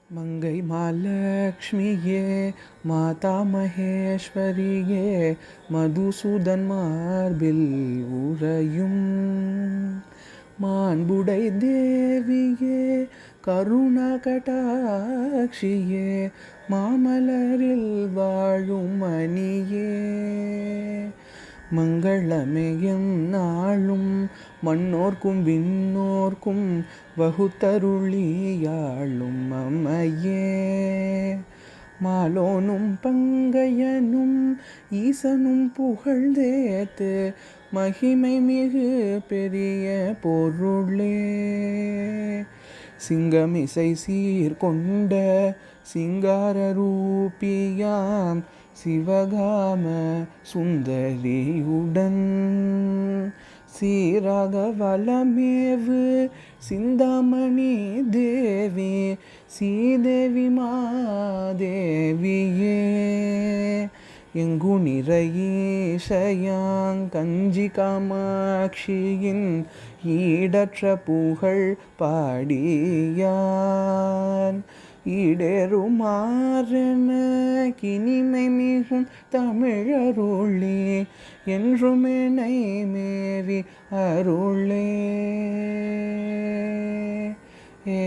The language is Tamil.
மங்கை மாலக்ஷ்மியே மாதா மகேஸ்வரியே மதுசூதன் மார்பில் உறையும் மாண்புடை தேவியே கருணா கடாட்சியே மாமலரில் வாழும் மணியே மங்களமேயம் நாளும் மண்ணோர்க்கும் விண்ணோர்க்கும் வகுத்தருளியாளும் அம்மையே மாலோனும் பங்கையனும் ஈசனும் புகழ்ந்தேத்து மகிமை மிகு பெரிய பொருளே சிங்கமிசை சீர்கொண்ட சிங்கார ரூபியாம் சிவகாம சுந்தரியுடன் சீராக வலமேவு சிந்தாமணி தேவி சீதேவி மாதேவியே எங்கு நிறையீஷயாங் கஞ்சி காமாட்சியின் ஈடற்ற புகழ் பாடியான் ஈடேறுமாறென கினிமை மிகும் தமிழருளே என்றுமெனை மேவி அருளே ஏ